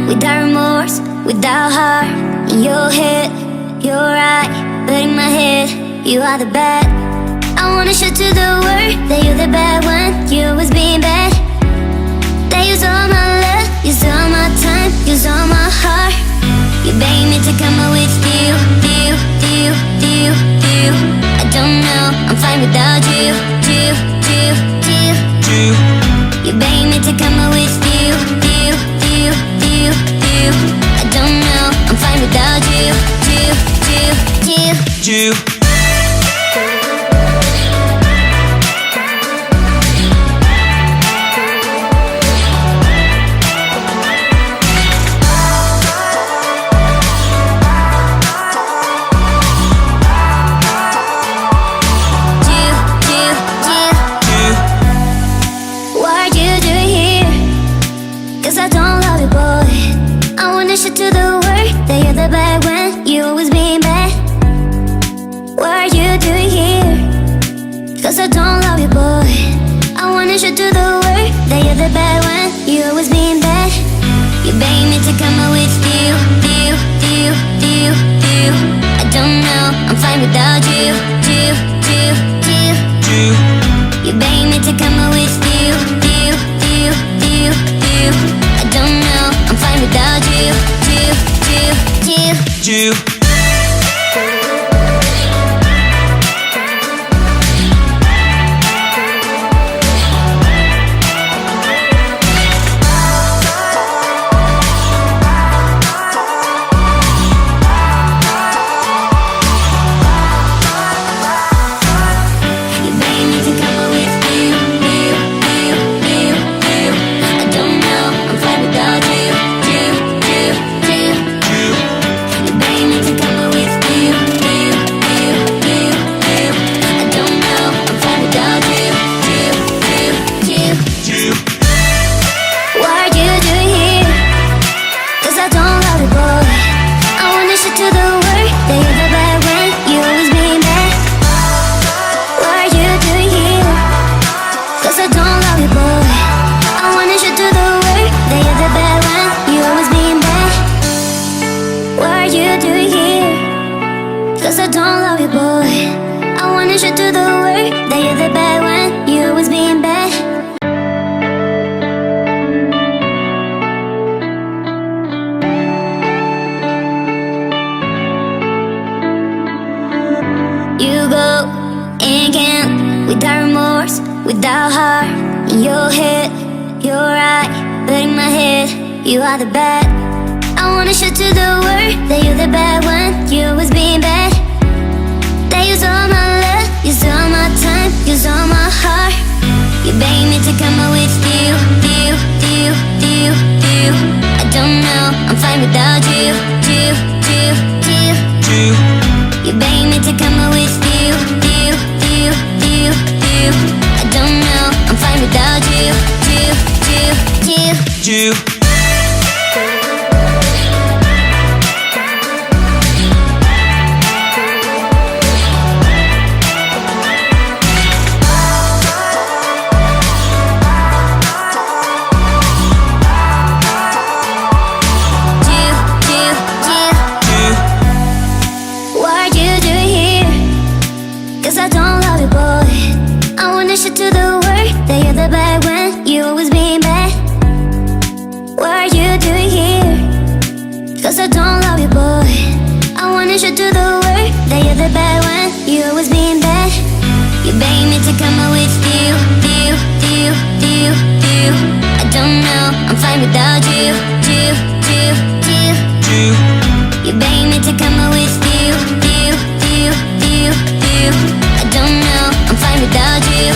without remorse, without heart. In your head, you're right, but in my head, you are the bad. I wanna show to the world that you're the bad one. You always being bad. That use all my love, use all my time, use all my heart. You beg me to come out with you. I don't know, I'm fine without you. You beg me to come out with you. I don't know, I'm fine without you. To the world that you're the bad one. You always being bad. What are you doing here? Cause I don't love you, boy. I wanna show to the world that you're the bad one. You always being bad. You beg me to come out with you. I don't know, I'm fine without you. You beg me to come out with you. I don't know, I'm fine without you. Cause I don't love you, boy. I wanna show to the world that you're the bad one. You always being bad. You go and can't, without remorse, without heart. In your head, you're right, but in my head, you are the bad. I wanna show to the world that you're the bad one. You always being bad. That use all my love, use all my time, use all my heart. You beg me to come out with you. I don't know, I'm fine without you. You beg me to come out with you. I don't know, I'm fine without you. To the world that you're the bad one. You always being bad. What are you doing here? Cause I don't love you, boy. I wanna show to the world that you're the bad one. You always being bad. You beg me to come out with you. I don't know, I'm fine without you. You beg me to come out with you. I don't know, I'm fine without you.